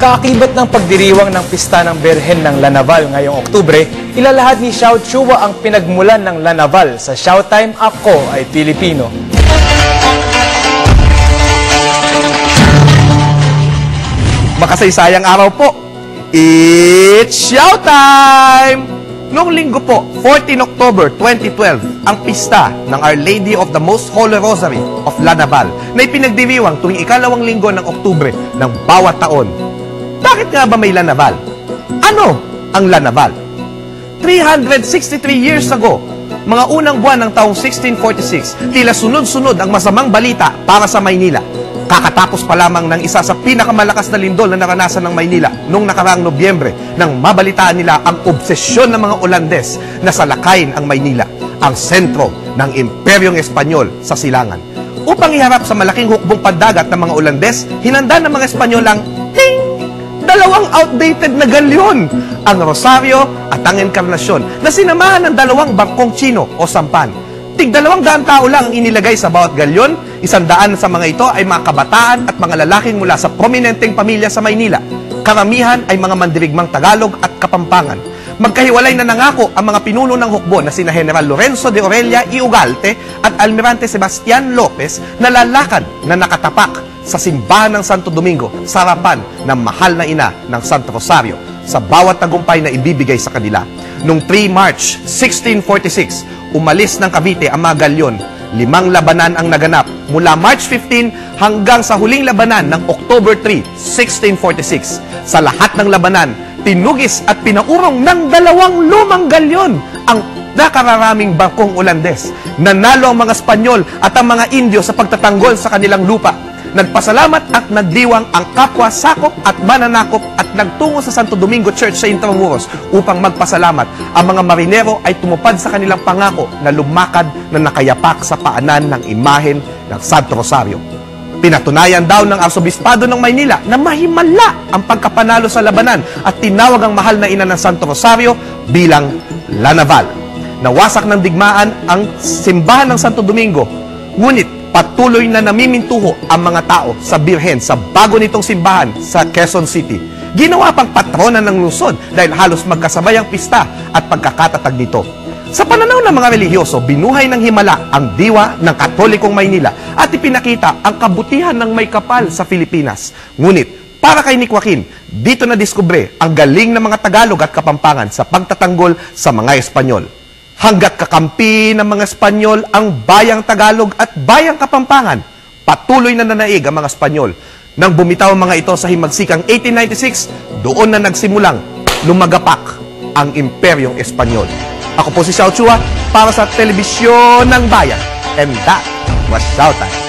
Kaakibat ng pagdiriwang ng pista ng Birhen ng Lanaval ngayong Oktubre, ilalahad ni Xiao Chua ang pinagmulan ng Lanaval sa Showtime Ako ay Pilipino. Makasaysayang araw po, it's Showtime! Noong linggo po, 14 October 2012, ang pista ng Our Lady of the Most Holy Rosary of Lanaval na ipinagdiriwang tuwing ikalawang linggo ng Oktubre ng bawat taon. Bakit nga ba may Lanaval? Ano ang Lanaval? 363 years ago, mga unang buwan ng taong 1646, tila sunod-sunod ang masamang balita para sa Maynila. Kakatapos pa lamang ng isa sa pinakamalakas na lindol na naranasan ng Maynila noong nakaraang Nobyembre nang mabalitaan nila ang obsesyon ng mga Olandes na salakayin ang Maynila, ang sentro ng Imperyong Espanyol sa silangan. Upang iharap sa malaking hukbong pandagat ng mga Olandes, hinanda ng mga Espanyol ang dalawang outdated na galyon, ang Rosario at ang Encarnacion, na sinamahan ng dalawang bangkong Chino o sampan. Tig-200 tao lang ang inilagay sa bawat galyon. 100 sa mga ito ay mga kabataan at mga lalaking mula sa prominenteng pamilya sa Maynila. Karamihan ay mga mandirigmang Tagalog at Kapampangan. Magkahiwalay na nangako ang mga pinuno ng hukbo na sina General Lorenzo de Orelia y Ugalte at Almirante Sebastian Lopez na lalakad na nakatapak sa simbahan ng Santo Domingo sa harapan ng mahal na ina ng Santo Rosario sa bawat tagumpay na ibibigay sa kanila. Noong 3 March 1646, umalis ng Cavite ang mga galyon. 5 labanan ang naganap mula March 15 hanggang sa huling labanan ng October 3, 1646. Sa lahat ng labanan, tinugis at pinaurong ng 2 lumang galyon ang nakararaming bangkong Olandes. Nanalo ang mga Espanyol at ang mga Indio sa pagtatanggol sa kanilang lupa. Nagpasalamat at nagdiwang ang kapwa sakop at mananakop at nagtungo sa Santo Domingo Church sa Intramuros upang magpasalamat. Ang mga marinero ay tumupad sa kanilang pangako na lumakad na nakayapak sa paanan ng imahen ng Santo Rosario. Pinatunayan daw ng Arsobispado ng Maynila na mahimala ang pagkapanalo sa labanan at tinawag ang mahal na ina ng Santo Rosario bilang Lanaval. Nawasak ng digmaan ang simbahan ng Santo Domingo, ngunit patuloy na namimintuho ang mga tao sa Birhen sa bago nitong simbahan sa Quezon City. Ginawa pang patrona ng lungsod dahil halos magkasabay ang pista at pagkakatatag nito. Sa pananaw ng mga relihiyoso, binuhay ng himala ang diwa ng Katolikong Maynila at ipinakita ang kabutihan ng may kapal sa Pilipinas. Ngunit, para kay Nick Joaquin, dito na diskubre ang galing ng mga Tagalog at Kapampangan sa pagtatanggol sa mga Espanyol. Hanggat kakampi ng mga Espanyol ang bayang Tagalog at bayang Kapampangan, patuloy na nanaig ang mga Espanyol. Nang bumitaw ang mga ito sa himagsikang 1896, doon na nagsimulang lumagapak ang Imperyong Espanyol. Ako po si Xiao Chua para sa Telebisyon ng Bayan. And that was Showtime.